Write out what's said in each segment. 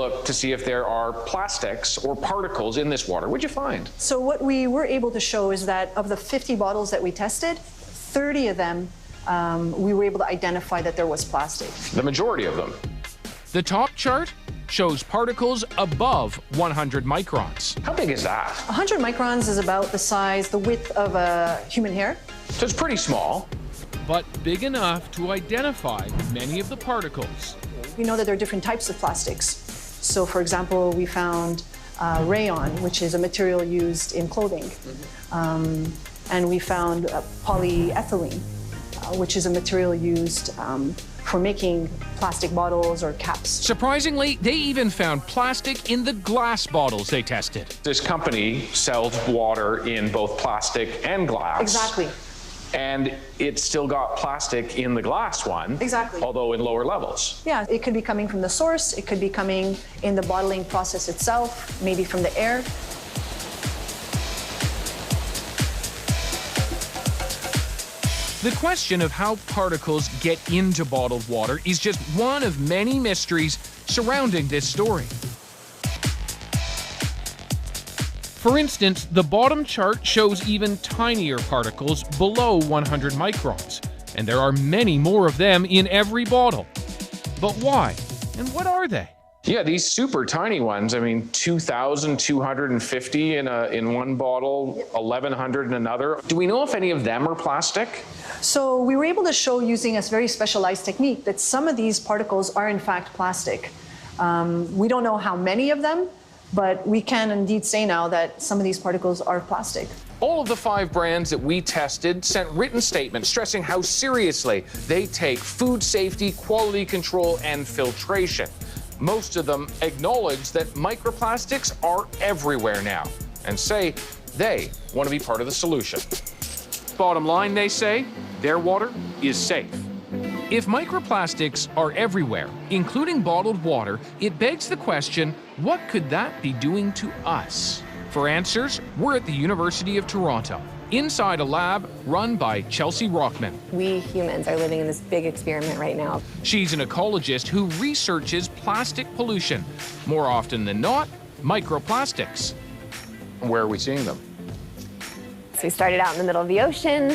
look to see if there are plastics or particles in this water. What'd you find? So what we were able to show is that of the 50 bottles that we tested, 30 of them, we were able to identify that there was plastic. The majority of them. The top chart shows particles above 100 microns. How big is that? 100 microns is about the size, the width of a human hair. So it's pretty small. But big enough to identify many of the particles. We know that there are different types of plastics. So for example, we found rayon, which is a material used in clothing. And we found polyethylene, which is a material used for making plastic bottles or caps. Surprisingly, they even found plastic in the glass bottles they tested. This company sells water in both plastic and glass. Exactly. And it's still got plastic in the glass one. Exactly. Although in lower levels. Yeah, it could be coming from the source, it could be coming in the bottling process itself, maybe from the air. The question of how particles get into bottled water is just one of many mysteries surrounding this story. For instance, the bottom chart shows even tinier particles below 100 microns, and there are many more of them in every bottle. But why? And what are they? Yeah, these super tiny ones, I mean, 2,250 in one bottle, 1,100 in another. Do we know if any of them are plastic? So we were able to show using a very specialized technique that some of these particles are in fact plastic. We don't know how many of them, but we can indeed say now that some of these particles are plastic. All of the 5 brands that we tested sent written statements stressing how seriously they take food safety, quality control, and filtration. Most of them acknowledge that microplastics are everywhere now and say they want to be part of the solution. Bottom line, they say, their water is safe. If microplastics are everywhere, including bottled water, it begs the question, what could that be doing to us? For answers, we're at the University of Toronto, inside a lab run by Chelsea Rockman. We humans are living in this big experiment right now. She's an ecologist who researches plastic pollution. More often than not, microplastics. Where are we seeing them? So we started out in the middle of the ocean.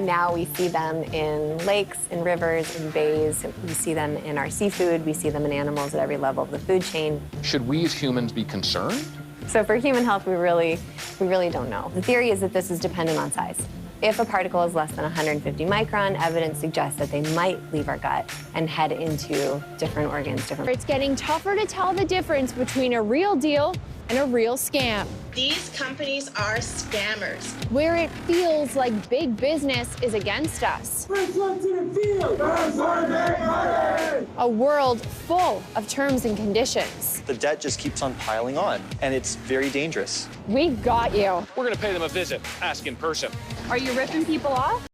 Now we see them in lakes, in rivers, in bays. We see them in our seafood. We see them in animals at every level of the food chain. Should we as humans be concerned? So for human health, we really don't know. The theory is that this is dependent on size. If a particle is less than 150 micron, evidence suggests that they might leave our gut and head into different organs, It's getting tougher to tell the difference between a real deal and a real scam. These companies are scammers. Where it feels like big business is against us. A world full of terms and conditions. The debt just keeps on piling on, and it's very dangerous. We got you. We're going to pay them a visit, ask in person. Are you ripping people off?